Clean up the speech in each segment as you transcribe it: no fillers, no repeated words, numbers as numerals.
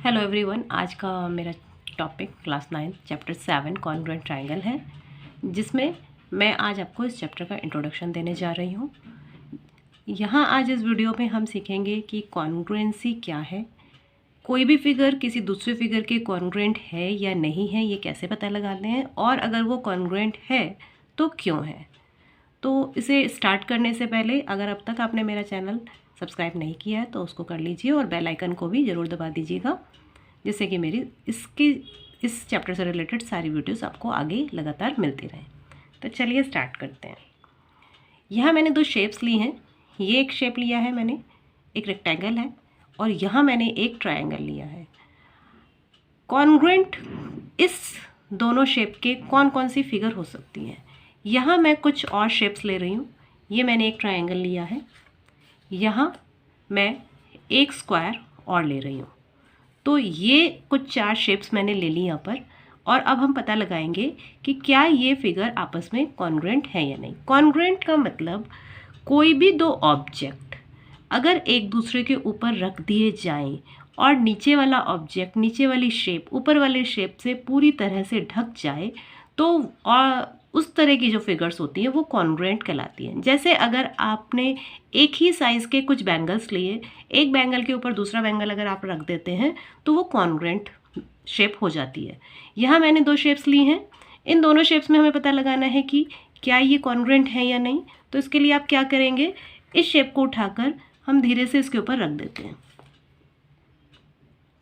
Hello everyone, आज का मेरा topic class 9 chapter 7 congruent triangle है, जिसमें मैं आज आपको इस चैप्टर का इंट्रोडक्शन देने जा रही हूँ। यहाँ आज इस वीडियो में हम सीखेंगे कि कॉन्ग्रुएंसी क्या है, कोई भी फिगर किसी दूसरे फिगर के कॉन्ग्रुएंट है या नहीं है ये कैसे पता लगाते हैं, और अगर वो कॉन्ग्रुएंट है तो क्यों है। तो इसे स्टार्ट करने से पहले अगर अब तक आपने मेरा चैनल सब्सक्राइब नहीं किया है तो उसको कर लीजिए और बेल आइकन को भी ज़रूर दबा दीजिएगा, जिससे कि मेरी इस चैप्टर से रिलेटेड सारी वीडियोस आपको आगे लगातार मिलती रहें। तो चलिए स्टार्ट करते हैं। यहाँ मैंने दो शेप्स ली हैं। ये एक शेप लिया है मैंने, एक रेक्टेंगल है, और यहाँ मैंने एक ट्रायंगल लिया है। कॉन्ग्रुएंट इस दोनों शेप के कौन कौन सी फिगर हो सकती हैं। यहाँ मैं कुछ और शेप्स ले रही हूँ। ये मैंने एक ट्रायंगल लिया है, यहाँ मैं एक स्क्वायर और ले रही हूँ। तो ये कुछ 4 शेप्स मैंने ले ली यहाँ पर, और अब हम पता लगाएंगे कि क्या ये फिगर आपस में कॉन्ग्रुएंट है या नहीं। कॉन्ग्रुएंट का मतलब कोई भी दो ऑब्जेक्ट अगर एक दूसरे के ऊपर रख दिए जाएं और नीचे वाला ऑब्जेक्ट, नीचे वाली शेप ऊपर वाले शेप से पूरी तरह से ढक जाए, तो उस तरह की जो फिगर्स होती हैं वो कॉन्ग्रुएंट कहलाती हैं। जैसे अगर आपने एक ही साइज़ के कुछ बैंगल्स लिए, एक बैंगल के ऊपर दूसरा बैंगल अगर आप रख देते हैं तो वो कॉन्ग्रुएंट शेप हो जाती है। यहाँ मैंने 2 शेप्स ली हैं। इन दोनों शेप्स में हमें पता लगाना है कि क्या ये कॉन्ग्रुएंट है या नहीं। तो इसके लिए आप क्या करेंगे, इस शेप को उठाकर हम धीरे से इसके ऊपर रख देते हैं।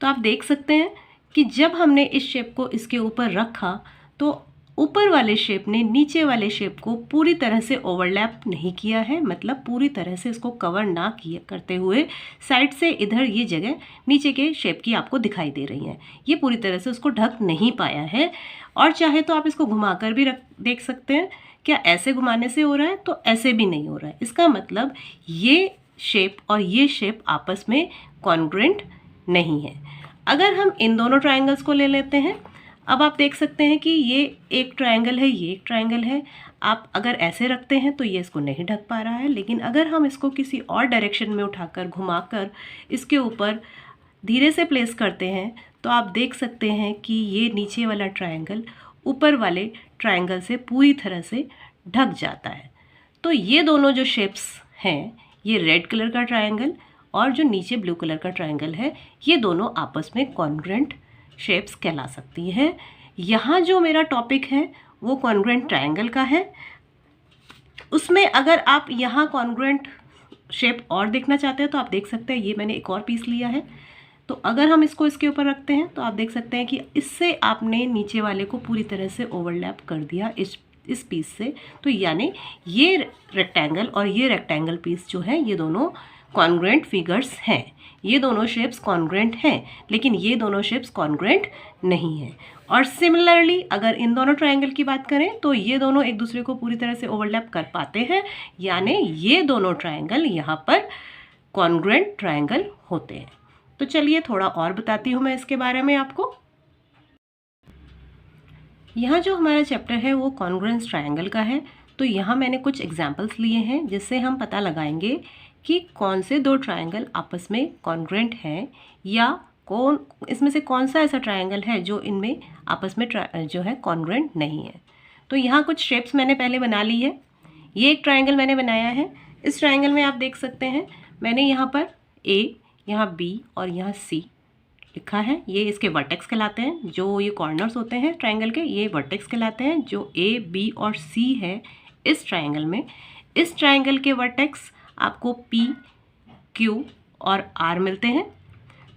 तो आप देख सकते हैं कि जब हमने इस शेप को इसके ऊपर रखा तो ऊपर वाले शेप ने नीचे वाले शेप को पूरी तरह से ओवरलैप नहीं किया है, मतलब पूरी तरह से इसको कवर ना किए करते हुए साइड से इधर ये जगह नीचे के शेप की आपको दिखाई दे रही है। ये पूरी तरह से उसको ढक नहीं पाया है। और चाहे तो आप इसको घुमाकर भी देख सकते हैं। क्या ऐसे घुमाने से हो रहा है, तो ऐसे भी नहीं हो रहा है। इसका मतलब ये शेप और ये शेप आपस में कॉन्ग्रुएंट नहीं है। अगर हम इन दोनों ट्रायंगल्स को ले लेते हैं, अब आप देख सकते हैं कि ये एक ट्रायंगल है, ये एक ट्रायंगल है। आप अगर ऐसे रखते हैं तो ये इसको नहीं ढक पा रहा है, लेकिन अगर हम इसको किसी और डायरेक्शन में उठाकर घुमाकर इसके ऊपर धीरे से प्लेस करते हैं तो आप देख सकते हैं कि ये नीचे वाला ट्रायंगल ऊपर वाले ट्रायंगल से पूरी तरह से ढक जाता है। तो ये दोनों जो शेप्स हैं, ये रेड कलर का ट्रायंगल और जो नीचे ब्लू कलर का ट्रायंगल है, ये दोनों आपस में कॉन्ग्रुएंट शेप्स कहला सकती हैं। यहाँ जो मेरा टॉपिक है वो कॉन्ग्रुएंट ट्रायंगल का है। उसमें अगर आप यहाँ कॉन्ग्रुएंट शेप और देखना चाहते हैं तो आप देख सकते हैं, ये मैंने एक और पीस लिया है। तो अगर हम इसको इसके ऊपर रखते हैं तो आप देख सकते हैं कि इससे आपने नीचे वाले को पूरी तरह से ओवरलैप कर दिया इस पीस से। तो यानी ये रेक्टेंगल और ये रेक्टेंगल पीस जो है, ये दोनों कॉन्ग्रुएंट फिगर्स हैं। ये दोनों शेप्स कॉन्ग्रुएंट हैं, लेकिन ये दोनों शेप्स कॉन्ग्रुएंट नहीं हैं। और सिमिलरली अगर इन दोनों ट्रायंगल की बात करें तो ये दोनों एक दूसरे को पूरी तरह से ओवरलैप कर पाते हैं, यानी ये दोनों ट्रायंगल यहाँ पर कॉन्ग्रुएंट ट्रायंगल होते हैं। तो चलिए थोड़ा और बताती हूँ मैं इसके बारे में आपको। यहाँ जो हमारा चैप्टर है वो कॉन्ग्रुएंस ट्रायंगल का है। तो यहाँ मैंने कुछ एग्जाम्पल्स लिए हैं जिससे हम पता लगाएंगे कि कौन से 2 ट्रायंगल आपस में कॉन्ग्रुएंट हैं, या कौन इसमें से कौन सा ऐसा ट्रायंगल है जो इनमें आपस में जो है कॉन्ग्रुएंट नहीं है। तो यहाँ कुछ शेप्स मैंने पहले बना ली है। ये एक ट्रायंगल मैंने बनाया है। इस ट्रायंगल में आप देख सकते हैं मैंने यहाँ पर A, यहाँ B और यहाँ C लिखा है। ये इसके वर्टेक्स कहलाते हैं। जो ये कॉर्नर्स होते हैं ट्रायंगल के, ये वर्टेक्स कहलाते हैं। जो A, B और C है इस ट्रायंगल में, इस ट्रायंगल के वर्टेक्स आपको P, Q और R मिलते हैं।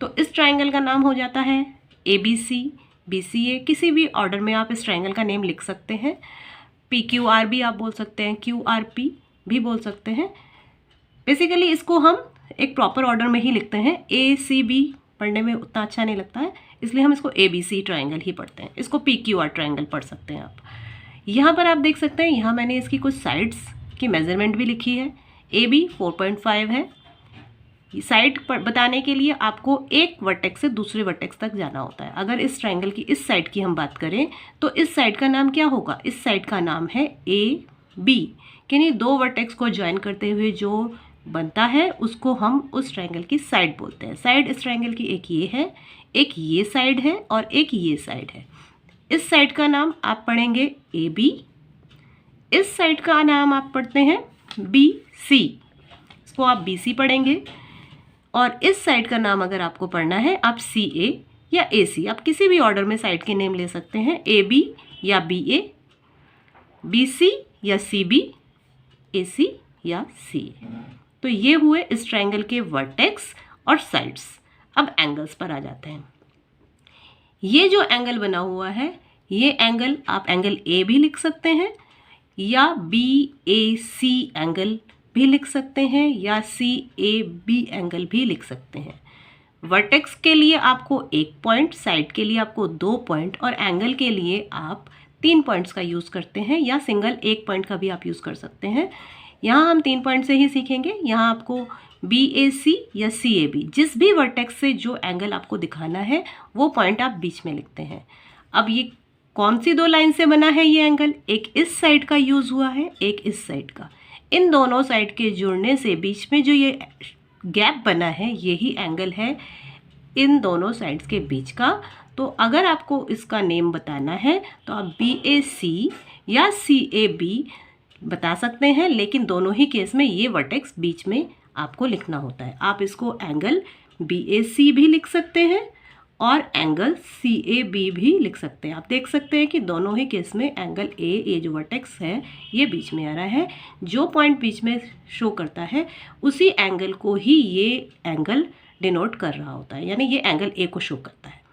तो इस ट्रायंगल का नाम हो जाता है ABC, BCA। किसी भी ऑर्डर में आप इस ट्रायंगल का नेम लिख सकते हैं। PQR भी आप बोल सकते हैं, QRP भी बोल सकते हैं। बेसिकली इसको हम एक प्रॉपर ऑर्डर में ही लिखते हैं। ACB पढ़ने में उतना अच्छा नहीं लगता है, इसलिए हम इसको ABC ट्रायंगल ही पढ़ते हैं। इसको PQR ट्रायंगल पढ़ सकते हैं आप। यहाँ पर आप देख सकते हैं, यहाँ मैंने इसकी कुछ साइड्स की मेजरमेंट भी लिखी है। AB 4.5 है। साइड पर बताने के लिए आपको एक वर्टेक्स से दूसरे वर्टेक्स तक जाना होता है। अगर इस ट्रायंगल की इस साइड की हम बात करें तो इस साइड का नाम क्या होगा, इस साइड का नाम है AB, यानी 2 वर्टेक्स को ज्वाइन करते हुए जो बनता है उसको हम उस ट्रायंगल की साइड बोलते हैं। साइड इस ट्रायंगल की एक ये है, एक ये साइड है और एक ये साइड है। इस साइड का नाम आप पढ़ेंगे ए बी, इस साइड का नाम आप पढ़ते हैं बी सी, इसको आप बी सी पढ़ेंगे। और इस साइड का नाम अगर आपको पढ़ना है आप सी ए या ए सी, आप किसी भी ऑर्डर में साइड के नेम ले सकते हैं, ए बी या बी ए, बी सी या सी बी, ए सी या सी ए। तो ये हुए इस ट्रायंगल के वर्टेक्स और साइड्स। अब एंगल्स पर आ जाते हैं। ये जो एंगल बना हुआ है, ये एंगल आप एंगल ए भी लिख सकते हैं या बी ए सी एंगल भी लिख सकते हैं या सी ए बी एंगल भी लिख सकते हैं। वर्टेक्स के लिए आपको 1 पॉइंट, साइड के लिए आपको 2 पॉइंट और एंगल के लिए आप 3 पॉइंट्स का यूज़ करते हैं या सिंगल 1 पॉइंट का भी आप यूज़ कर सकते हैं। यहाँ हम 3 पॉइंट से ही सीखेंगे। यहाँ आपको बी ए सी या सी ए बी, जिस भी वर्टेक्स से जो एंगल आपको दिखाना है वो पॉइंट आप बीच में लिखते हैं। अब ये कौन सी 2 लाइन से बना है ये एंगल? एक इस साइड का यूज़ हुआ है, एक इस साइड का। इन दोनों साइड के जुड़ने से बीच में जो ये गैप बना है यही एंगल है इन दोनों साइड्स के बीच का। तो अगर आपको इसका नेम बताना है तो आप बी ए सी या सी ए बी बता सकते हैं, लेकिन दोनों ही केस में ये वर्टेक्स बीच में आपको लिखना होता है। आप इसको एंगल बी ए सी भी लिख सकते हैं और एंगल सी ए बी भी लिख सकते हैं। आप देख सकते हैं कि दोनों ही केस में एंगल ए, ये जो वर्टेक्स है ये बीच में आ रहा है। जो पॉइंट बीच में शो करता है उसी एंगल को ही ये एंगल डिनोट कर रहा होता है, यानी ये एंगल ए को शो करता है।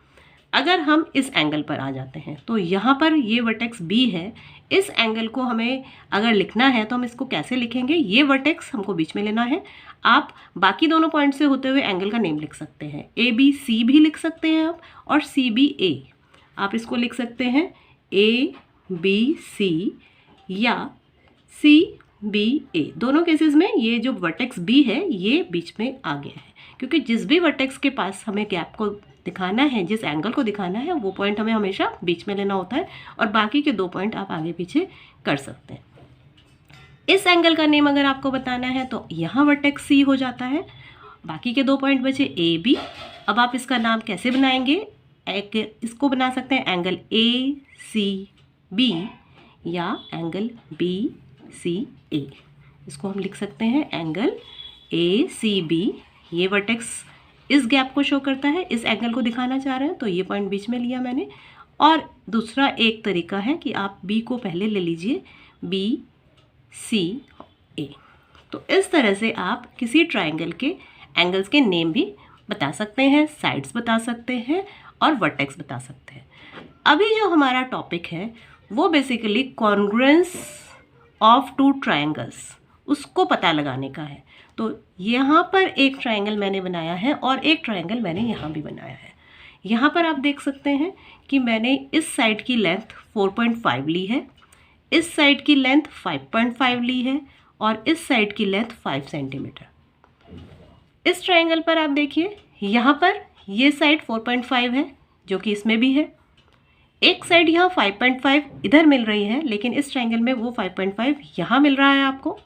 अगर हम इस एंगल पर आ जाते हैं तो यहाँ पर ये वर्टेक्स बी है। इस एंगल को हमें अगर लिखना है तो हम इसको कैसे लिखेंगे? ये वर्टेक्स हमको बीच में लेना है। आप बाकी दोनों पॉइंट से होते हुए एंगल का नेम लिख सकते हैं। ए बी सी भी लिख सकते हैं आप, और सी बी ए। आप इसको लिख सकते हैं ए बी सी या सी बी ए। दोनों केसेस में ये जो वर्टेक्स बी है ये बीच में आ गया है, क्योंकि जिस भी वर्टेक्स के पास हमें गैप को दिखाना है, जिस एंगल को दिखाना है, वो पॉइंट हमें हमेशा बीच में लेना होता है और बाकी के 2 पॉइंट आप आगे पीछे कर सकते हैं। इस एंगल का नेम अगर आपको बताना है तो यहाँ वर्टेक्स सी हो जाता है, बाकी के 2 पॉइंट बचे ए बी। अब आप इसका नाम कैसे बनाएंगे? एक इसको बना सकते हैं एंगल ए सी बी या एंगल बी सी ए। इसको हम लिख सकते हैं एंगल ए सी बी। ये वर्टेक्स इस गैप को शो करता है, इस एंगल को दिखाना चाह रहे हैं तो ये पॉइंट बीच में लिया मैंने। और दूसरा एक तरीका है कि आप बी को पहले ले लीजिए, बी सी ए। तो इस तरह से आप किसी ट्रायंगल के एंगल्स के नेम भी बता सकते हैं, साइड्स बता सकते हैं और वर्टेक्स बता सकते हैं। अभी जो हमारा टॉपिक है वो बेसिकली कॉन्ग्रुएंस ऑफ 2 ट्रायंगल्स, उसको पता लगाने का है। तो यहाँ पर एक ट्रायंगल मैंने बनाया है और एक ट्रायंगल मैंने यहाँ भी बनाया है। यहाँ पर आप देख सकते हैं कि मैंने इस साइड की लेंथ 4.5 ली है, इस साइड की लेंथ 5.5 ली है और इस साइड की लेंथ 5 सेंटीमीटर। इस ट्रायंगल पर आप देखिए, यहाँ पर ये साइड 4.5 है जो कि इसमें भी है, एक साइड यहाँ 5.5 इधर मिल रही है, लेकिन इस ट्रायंगल में वो 5.5 यहाँ मिल रहा है आपको,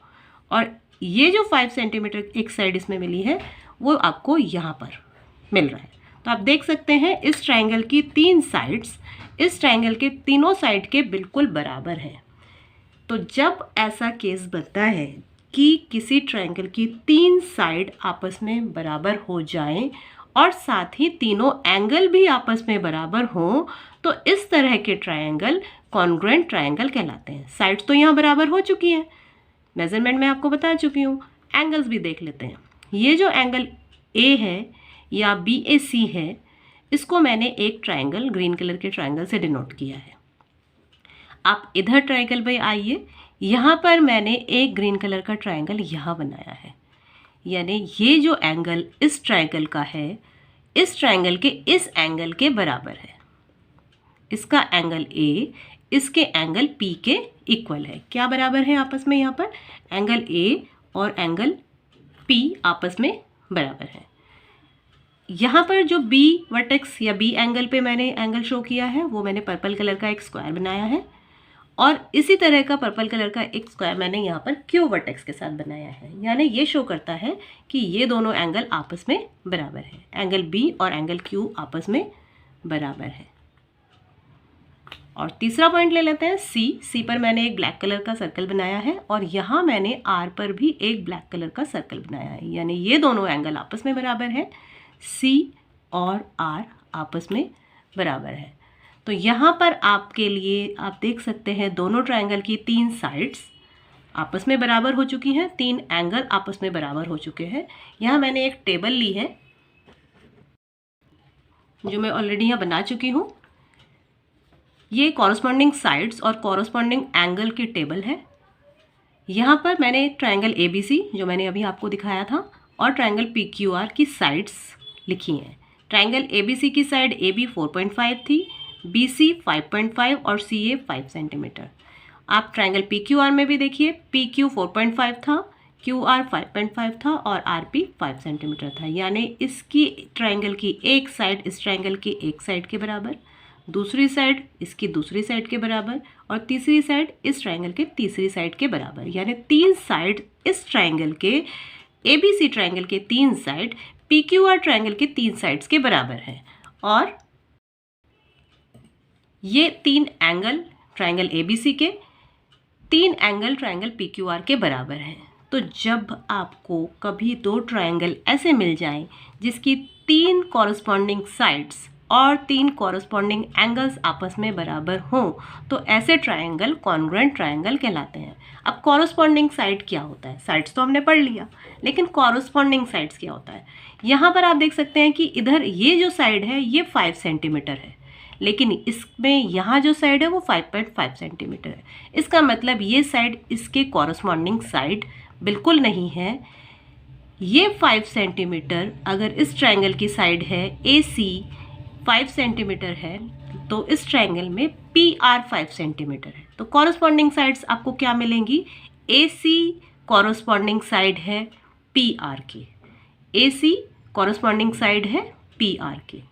और ये जो 5 सेंटीमीटर एक साइड इसमें मिली है वो आपको यहाँ पर मिल रहा है। तो आप देख सकते हैं इस ट्रायंगल की 3 साइड्स इस ट्रायंगल के तीनों साइड के बिल्कुल बराबर हैं। तो जब ऐसा केस बनता है कि किसी ट्रायंगल की 3 साइड आपस में बराबर हो जाएं और साथ ही तीनों एंगल भी आपस में बराबर हों, तो इस तरह के ट्रायंगल कॉन्ग्रुएंट ट्रायंगल कहलाते हैं। साइड्स तो यहाँ बराबर हो चुकी हैं, मेजरमेंट में आपको बता चुकी हूँ। एंगल्स भी देख लेते हैं। ये जो एंगल ए है या बी ए सी है, इसको मैंने एक ट्रायंगल, ग्रीन कलर के ट्रायंगल से डिनोट किया है। आप इधर ट्रायंगल पे आइए, यहाँ पर मैंने एक ग्रीन कलर का ट्रायंगल यहाँ बनाया है, यानी ये जो एंगल इस ट्रायंगल का है, इस ट्रायंगल के इस एंगल के बराबर है। इसका एंगल ए इसके एंगल पी के इक्वल है। क्या बराबर है आपस में? यहाँ पर एंगल ए और एंगल पी आपस में बराबर है। यहाँ पर जो बी वर्टेक्स या बी एंगल पे मैंने एंगल शो किया है वो मैंने पर्पल कलर का एक स्क्वायर बनाया है, और इसी तरह का पर्पल कलर का एक स्क्वायर मैंने यहाँ पर क्यू वर्टेक्स के साथ बनाया है, यानी ये शो करता है कि ये दोनों एंगल आपस में बराबर है, एंगल बी और एंगल क्यू आपस में बराबर है। और तीसरा पॉइंट ले लेते हैं सी पर मैंने एक ब्लैक कलर का सर्कल बनाया है और यहाँ मैंने आर पर भी एक ब्लैक कलर का सर्कल बनाया है, यानी ये दोनों एंगल आपस में बराबर है, सी और आर आपस में बराबर है। तो यहाँ पर आपके लिए आप देख सकते हैं दोनों ट्रायंगल की 3 साइड्स आपस में बराबर हो चुकी हैं, 3 एंगल आपस में बराबर हो चुके हैं। यहाँ मैंने एक टेबल ली है जो मैं ऑलरेडी यहाँ बना चुकी हूँ। ये कॉरस्पॉन्डिंग साइड्स और कॉरस्पॉन्डिंग एंगल की टेबल है। यहाँ पर मैंने ट्रायंगल ABC जो मैंने अभी आपको दिखाया था और ट्रायंगल PQR की साइड्स लिखी हैं। ट्रायंगल ABC की साइड AB 4.5 थी, BC 5.5 और CA 5 सेंटीमीटर। आप ट्रायंगल PQR में भी देखिए, PQ 4.5 था, QR 5.5 था और RP 5 सेंटीमीटर था, यानी इसकी ट्रायंगल की एक साइड इस ट्रायंगल की एक साइड के बराबर, दूसरी साइड इसकी दूसरी साइड के बराबर और तीसरी साइड इस ट्रायंगल के तीसरी साइड के बराबर, यानी 3 साइड इस ट्रायंगल के ABC ट्रायंगल के 3 साइड PQR ट्रायंगल के 3 साइड्स के बराबर है। और ये 3 एंगल ट्रायंगल ABC के 3 एंगल ट्रायंगल PQR के बराबर हैं। तो जब आपको कभी 2 ट्रायंगल ऐसे मिल जाएं जिसकी 3 कॉरस्पॉन्डिंग साइड्स और 3 कॉरस्पॉन्डिंग एंगल्स आपस में बराबर हों तो ऐसे ट्रायंगल कॉन्ग्रुएंट ट्रायंगल कहलाते हैं। अब कॉरस्पॉन्डिंग साइड क्या होता है, साइड्स तो हमने पढ़ लिया, लेकिन कॉरस्पॉन्डिंग साइड्स क्या होता है। यहाँ पर आप देख सकते हैं कि इधर ये जो साइड है ये 5 सेंटीमीटर है, लेकिन इसमें यहाँ जो साइड है वो 5.5 सेंटीमीटर है। इसका मतलब ये साइड इसके कॉरस्पॉन्डिंग साइड बिल्कुल नहीं है। ये 5 सेंटीमीटर अगर इस ट्रायंगल की साइड है AC 5 सेंटीमीटर है तो इस ट्रायंगल में PR 5 सेंटीमीटर है। तो कॉरस्पॉन्डिंग साइड्स आपको क्या मिलेंगी, AC कॉरस्पॉन्डिंग साइड है PR की, AC कॉरस्पॉन्डिंग साइड है PR की।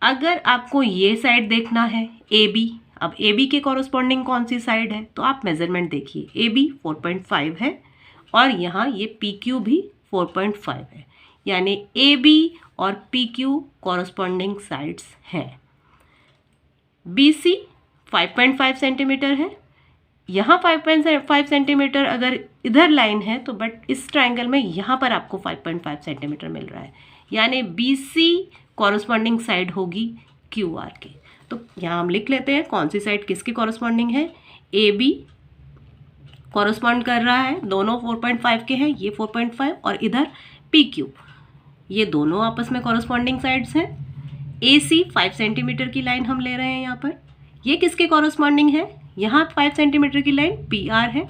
अगर आपको ये साइड देखना है AB, अब AB के कॉरस्पॉन्डिंग कौन सी साइड है तो आप मेजरमेंट देखिए, AB 4.5 है और यहाँ ये PQ भी 4.5 है, यानी AB और PQ कॉरस्पॉन्डिंग साइड्स हैं। BC 5.5 सेंटीमीटर है, यहाँ 5.5 सेंटीमीटर अगर इधर लाइन है तो बट इस ट्रायंगल में यहाँ पर आपको 5.5 सेंटीमीटर मिल रहा है, यानी BC कॉरस्पॉन्डिंग साइड होगी QR की। तो यहाँ हम लिख लेते हैं कौन सी साइड किसकी कॉरस्पॉन्डिंग है। AB कॉरस्पॉन्ड कर रहा है, दोनों 4.5 के हैं, ये 4.5 और इधर PQ, ये दोनों आपस में कॉरस्पॉन्डिंग साइड्स हैं। AC 5 सेंटीमीटर की लाइन हम ले रहे हैं यहाँ पर, ये किसके कॉरस्पॉन्डिंग है, यहाँ 5 सेंटीमीटर की लाइन PR है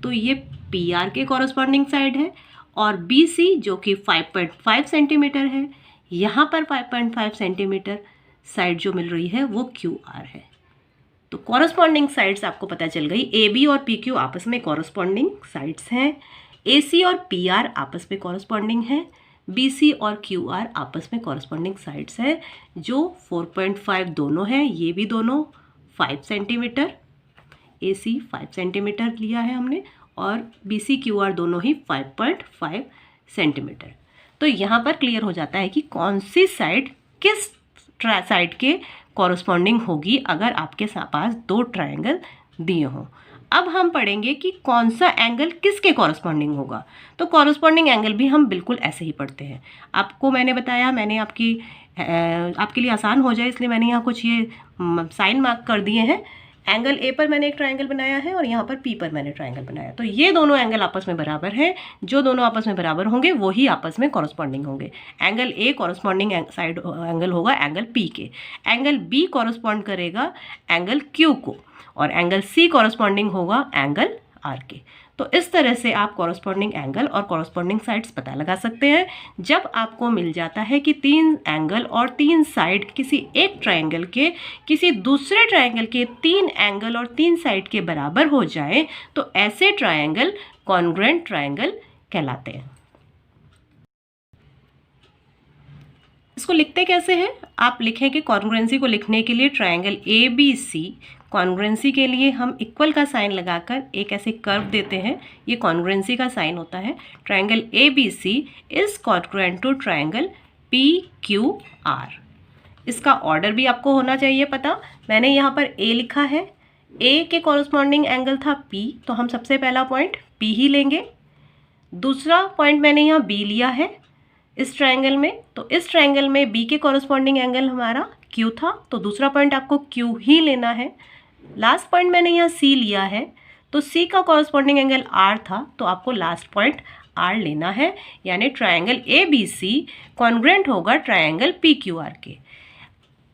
तो ये PR के कॉरस्पॉन्डिंग साइड है। और BC जो कि 5.5 सेंटीमीटर है, यहाँ पर 5.5 सेंटीमीटर साइड जो मिल रही है वो QR है। तो कॉरस्पॉन्डिंग साइड्स आपको पता चल गई, AB और PQ आपस में कॉरस्पॉन्डिंग साइड्स हैं, AC और PR आपस में कॉरस्पॉन्डिंग है, BC और QR आपस में कॉरस्पॉन्डिंग साइड्स हैं जो 4.5 दोनों हैं, ये भी दोनों 5 सेंटीमीटर, AC 5 सेंटीमीटर लिया है हमने और BC QR दोनों ही 5.5 सेंटीमीटर। तो यहाँ पर क्लियर हो जाता है कि कौन सी साइड किस साइड के कॉरस्पॉन्डिंग होगी अगर आपके पास 2 ट्रायंगल दिए हों। अब हम पढ़ेंगे कि कौन सा एंगल किसके कॉरस्पॉन्डिंग होगा। तो कॉरस्पॉन्डिंग एंगल भी हम बिल्कुल ऐसे ही पढ़ते हैं। आपको मैंने बताया, मैंने आपके लिए आसान हो जाए इसलिए मैंने यहाँ कुछ ये साइन मार्क कर दिए हैं। एंगल A पर मैंने एक ट्रायंगल बनाया है और यहाँ पर P पर मैंने ट्रायंगल बनाया, तो ये दोनों एंगल आपस में बराबर हैं। जो दोनों आपस में बराबर होंगे वही आपस में कॉरस्पॉन्डिंग होंगे। Angle A corresponding side angle होगा एंगल P के, एंगल B कॉरस्पॉन्ड करेगा एंगल Q को और एंगल C कॉरस्पॉन्डिंग होगा एंगल R के। तो इस तरह से आप कॉरस्पॉन्डिंग एंगल और कॉरस्पॉन्डिंग साइड्स पता लगा सकते हैं। जब आपको मिल जाता है कि 3 एंगल और 3 साइड किसी एक ट्रायंगल के किसी दूसरे ट्रायंगल के 3 एंगल और 3 साइड के बराबर हो जाए तो ऐसे ट्रायंगल कॉन्ग्रुएंट ट्रायंगल कहलाते हैं। इसको लिखते कैसे हैं, आप लिखें कि कॉन्ग्रुएंसी को लिखने के लिए ट्रायंगल ABC कॉन्ग्रुएंसी के लिए हम इक्वल का साइन लगाकर एक ऐसे कर्व देते हैं, ये कॉन्ग्रुएंसी का साइन होता है। Triangle ABC is congruent to triangle PQR। इसका ऑर्डर भी आपको होना चाहिए पता। मैंने यहाँ पर A लिखा है, A के कॉरस्पॉन्डिंग एंगल था P, तो हम सबसे पहला पॉइंट P ही लेंगे। दूसरा पॉइंट मैंने यहाँ B लिया है इस ट्रायंगल में, तो इस ट्रायंगल में B के कॉरस्पॉन्डिंग एंगल हमारा Q था, तो दूसरा पॉइंट आपको Q ही लेना है। लास्ट पॉइंट मैंने यहाँ C लिया है, तो C का कॉरस्पॉन्डिंग एंगल R था, तो आपको लास्ट पॉइंट R लेना है। यानी ट्रायंगल ABC कॉन्ग्रुएंट होगा ट्रायंगल PQR के।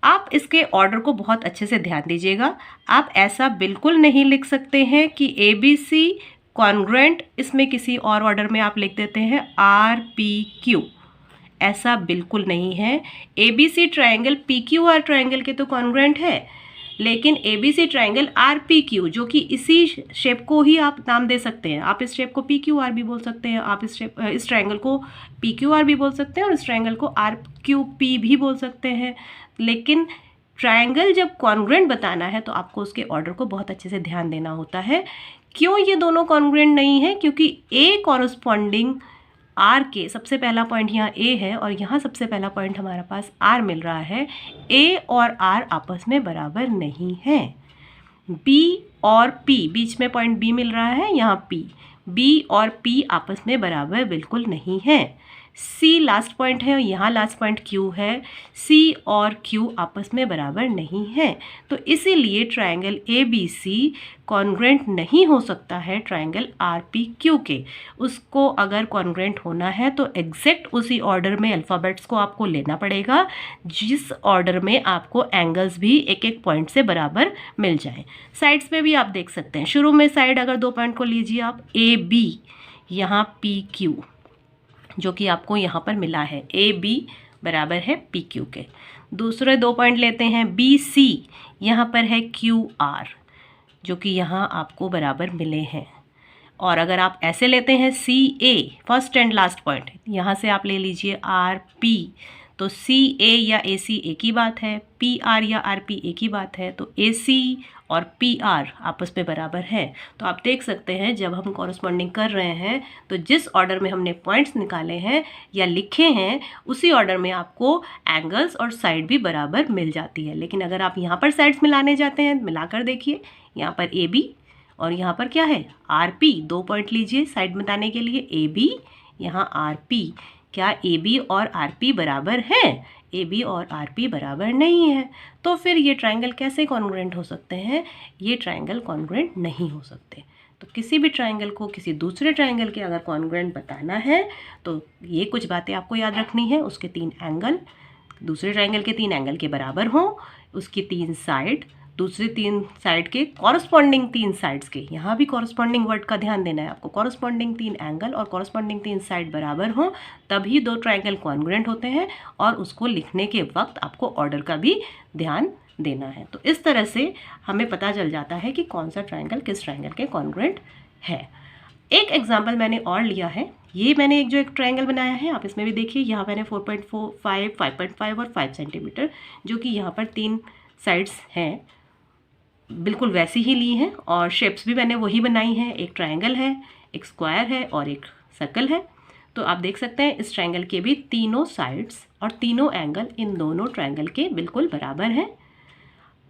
आप इसके ऑर्डर को बहुत अच्छे से ध्यान दीजिएगा। आप ऐसा बिल्कुल नहीं लिख सकते हैं कि ABC कॉन्ग्रुएंट, इसमें किसी और ऑर्डर में आप लिख देते हैं RPQ। ऐसा बिल्कुल नहीं है। ABC ट्रायंगल PQR ट्रायंगल के तो कॉन्ग्रुएंट है, लेकिन ABC ट्रायंगल RPQ, जो कि इसी शेप को ही आप नाम दे सकते हैं। आप इस शेप को PQR भी बोल सकते हैं, आप इस ट्रायंगल को PQR भी बोल सकते हैं और इस ट्रायंगल को RQP भी बोल सकते हैं। लेकिन ट्रायंगल जब कॉन्ग्रुएंट बताना है तो आपको उसके ऑर्डर को बहुत अच्छे से ध्यान देना होता है। क्यों ये दोनों कॉन्ग्रुएंट नहीं है? क्योंकि A कॉरस्पॉन्डिंग R के, सबसे पहला पॉइंट यहाँ A है और यहाँ सबसे पहला पॉइंट हमारे पास R मिल रहा है। A और R आपस में बराबर नहीं है। B और P, बीच में पॉइंट B मिल रहा है, यहाँ P, B और P आपस में बराबर बिल्कुल नहीं है। C लास्ट पॉइंट है और यहाँ लास्ट पॉइंट Q है। C और Q आपस में बराबर नहीं है, तो इसीलिए ट्रायंगल ABC कॉन्ग्रुएंट नहीं हो सकता है ट्रायंगल RPQ के। उसको अगर कॉन्ग्रुएंट होना है तो एग्जैक्ट उसी ऑर्डर में अल्फ़ाबेट्स को आपको लेना पड़ेगा, जिस ऑर्डर में आपको एंगल्स भी एक एक पॉइंट से बराबर मिल जाए। साइड्स पे भी आप देख सकते हैं। शुरू में साइड अगर 2 पॉइंट को लीजिए आप, AB, यहाँ PQ, जो कि आपको यहाँ पर मिला है, AB बराबर है PQ के। दूसरे 2 पॉइंट लेते हैं, BC, यहाँ पर है QR, जो कि यहाँ आपको बराबर मिले हैं। और अगर आप ऐसे लेते हैं CA, first and last point, यहाँ से आप ले लीजिए RP, तो CA या AC एक ही बात है, PR या RP एक ही बात है, तो AC और PR आपस में बराबर है। तो आप देख सकते हैं जब हम कॉरस्पॉन्डिंग कर रहे हैं तो जिस ऑर्डर में हमने पॉइंट्स निकाले हैं या लिखे हैं उसी ऑर्डर में आपको एंगल्स और साइड भी बराबर मिल जाती है। लेकिन अगर आप यहाँ पर साइड्स मिलाने जाते हैं, मिलाकर देखिए, यहाँ पर AB और यहाँ पर क्या है RP, 2 पॉइंट लीजिए साइड बताने के लिए, AB यहाँ RP, क्या AB और RP बराबर हैं? AB और RP बराबर नहीं है। तो फिर ये ट्रायंगल कैसे कॉन्ग्रुएंट हो सकते हैं? ये ट्रायंगल कॉन्ग्रुएंट नहीं हो सकते। तो किसी भी ट्रायंगल को किसी दूसरे ट्रायंगल के अगर कॉन्ग्रुएंट बताना है तो ये कुछ बातें आपको याद रखनी है। उसके 3 एंगल दूसरे ट्रायंगल के 3 एंगल के बराबर हों, उसकी 3 साइड दूसरे 3 साइड के कॉरस्पॉन्डिंग 3 साइड्स के, यहाँ भी कॉरस्पॉन्डिंग वर्ड का ध्यान देना है आपको, कॉरस्पॉन्डिंग 3 एंगल और कॉरस्पॉन्डिंग 3 साइड बराबर हों, तभी 2 ट्रायंगल कॉन्ग्रुएंट होते हैं। और उसको लिखने के वक्त आपको ऑर्डर का भी ध्यान देना है। तो इस तरह से हमें पता चल जाता है कि कौन सा ट्रायंगल किस ट्रायंगल के कॉन्ग्रुएंट है। एक एग्जाम्पल मैंने और लिया है, ये मैंने जो एक ट्रायंगल बनाया है, आप इसमें भी देखिए, यहाँ मैंने 4.45, 5.5 और 5 सेंटीमीटर, जो कि यहाँ पर 3 साइड्स हैं, बिल्कुल वैसी ही ली हैं और शेप्स भी मैंने वही बनाई हैं। एक ट्रायंगल है, एक स्क्वायर है और एक सर्कल है। तो आप देख सकते हैं इस ट्रायंगल के भी तीनों साइड्स और तीनों एंगल इन दोनों ट्रायंगल के बिल्कुल बराबर हैं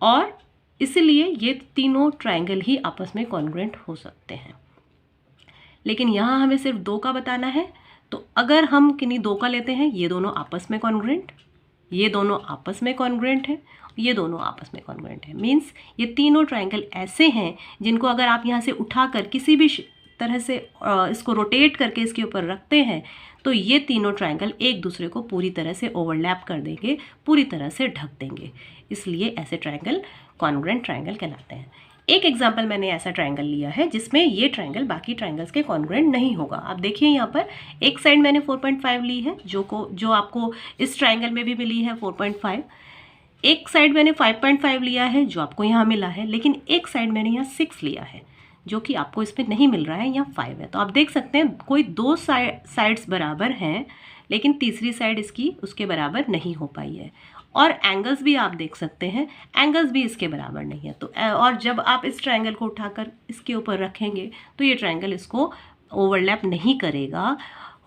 और इसलिए ये तीनों ट्रायंगल ही आपस में कॉन्ग्रुएंट हो सकते हैं। लेकिन यहाँ हमें सिर्फ 2 का बताना है, तो अगर हम किन्हीं 2 का लेते हैं, ये दोनों आपस में कॉन्ग्रुएंट, ये दोनों आपस में कॉन्ग्रुएंट है, ये दोनों आपस में कॉन्ग्रुएंट है। मीन्स ये तीनों ट्रायंगल ऐसे हैं जिनको अगर आप यहाँ से उठाकर किसी भी तरह से इसको रोटेट करके इसके ऊपर रखते हैं तो ये तीनों ट्रायंगल एक दूसरे को पूरी तरह से ओवरलैप कर देंगे, पूरी तरह से ढक देंगे। इसलिए ऐसे ट्रायंगल कॉन्ग्रुएंट ट्रायंगल कहलाते हैं। एक एग्जाम्पल मैंने ऐसा ट्रायंगल लिया है जिसमें ये ट्रायंगल बाकी ट्रायंगल्स के कॉन्ग्रुएंट नहीं होगा। आप देखिए यहाँ पर एक साइड मैंने 4.5 ली है, जो आपको इस ट्रायंगल में भी मिली है 4.5। एक साइड मैंने 5.5 लिया है जो आपको यहाँ मिला है, लेकिन एक साइड मैंने यहाँ 6 लिया है जो कि आपको इसमें नहीं मिल रहा है, यहाँ 5 है। तो आप देख सकते हैं कोई 2 साइड्स बराबर हैं लेकिन तीसरी साइड इसकी उसके बराबर नहीं हो पाई है। और एंगल्स भी आप देख सकते हैं, एंगल्स भी इसके बराबर नहीं है। तो और जब आप इस ट्रायंगल को उठाकर इसके ऊपर रखेंगे तो ये ट्रायंगल इसको ओवरलैप नहीं करेगा।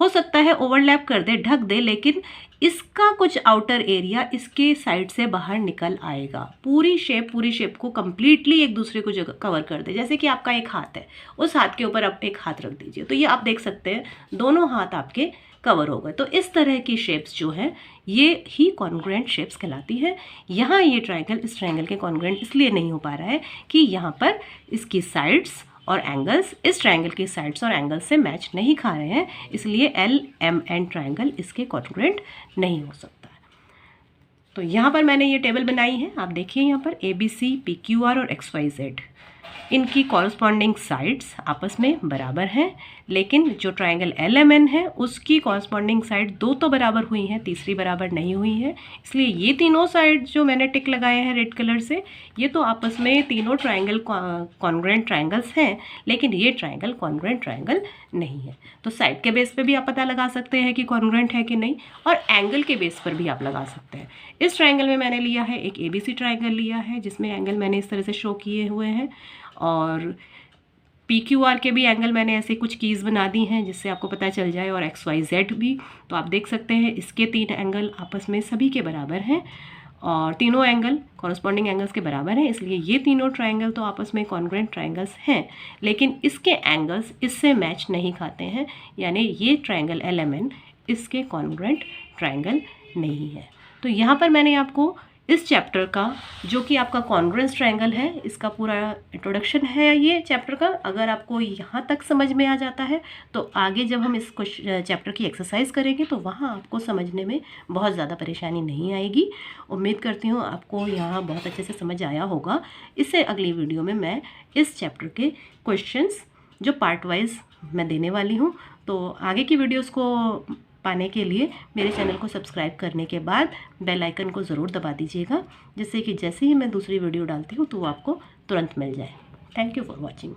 हो सकता है ओवरलैप कर दे, ढक दे, लेकिन इसका कुछ आउटर एरिया इसके साइड से बाहर निकल आएगा। पूरी शेप को कंप्लीटली एक दूसरे को जगह कवर कर दे। जैसे कि आपका एक हाथ है, उस हाथ के ऊपर आप एक हाथ रख दीजिए, तो ये आप देख सकते हैं दोनों हाथ आपके कवर हो गए। तो इस तरह की शेप्स जो हैं ये ही कॉन्ग्रुएंट शेप्स कहलाती है। यहाँ ये ट्रायंगल इस ट्रायंगल के कॉन्ग्रुएंट इसलिए नहीं हो पा रहा है कि यहाँ पर इसकी साइड्स और एंगल्स इस ट्रायंगल के साइड्स और एंगल्स से मैच नहीं खा रहे हैं, इसलिए LMN ट्रायंगल इसके कॉन्ग्रुएंट नहीं हो सकता है। तो यहाँ पर मैंने ये टेबल बनाई है, आप देखिए यहाँ पर ABC, PQR और XYZ इनकी कॉरस्पॉन्डिंग साइड्स आपस में बराबर हैं, लेकिन जो ट्रायंगल LMN है उसकी कॉरस्पॉन्डिंग साइड 2 तो बराबर हुई हैं, तीसरी बराबर नहीं हुई है। इसलिए ये तीनों साइड जो मैंने टिक लगाए हैं रेड कलर से, ये तो आपस में तीनों ट्रायंगल कॉन्ग्रुएंट ट्रायंगल्स हैं, लेकिन ये ट्रायंगल कॉन्ग्रुएंट ट्रायंगल नहीं है। तो साइड के बेस पे भी आप पता लगा सकते हैं कि कॉन्ग्रुएंट है कि नहीं, और एंगल के बेस पर भी आप लगा सकते हैं। इस ट्रायंगल में मैंने लिया है एक ABC ट्रायंगल लिया है, जिसमें एंगल मैंने इस तरह से शो किए हुए हैं, और PQR के भी एंगल मैंने ऐसे कुछ कीज़ बना दी हैं जिससे आपको पता चल जाए, और XYZ भी। तो आप देख सकते हैं इसके 3 एंगल आपस में सभी के बराबर हैं, और तीनों एंगल कॉरस्पॉन्डिंग एंगल्स के बराबर हैं, इसलिए ये तीनों ट्रायंगल तो आपस में कॉन्ग्रुएंट ट्रायंगल्स हैं, लेकिन इसके एंगल्स इससे मैच नहीं खाते हैं, यानी ये ट्रायंगल LMN इसके कॉन्ग्रुएंट ट्रायंगल नहीं है। तो यहाँ पर मैंने आपको इस चैप्टर का, जो कि आपका कॉन्ग्रुएंस ट्रायंगल है, इसका पूरा इंट्रोडक्शन है ये चैप्टर का। अगर आपको यहाँ तक समझ में आ जाता है तो आगे जब हम इस चैप्टर की एक्सरसाइज करेंगे तो वहाँ आपको समझने में बहुत ज़्यादा परेशानी नहीं आएगी। उम्मीद करती हूँ आपको यहाँ बहुत अच्छे से समझ आया होगा। इससे अगली वीडियो में मैं इस चैप्टर के क्वेश्चंस जो पार्ट वाइज मैं देने वाली हूँ, तो आगे की वीडियोज़ को पाने के लिए मेरे चैनल को सब्सक्राइब करने के बाद बेल आइकन को ज़रूर दबा दीजिएगा, जिससे कि जैसे ही मैं दूसरी वीडियो डालती हूँ तो वो आपको तुरंत मिल जाए। Thank you for watching.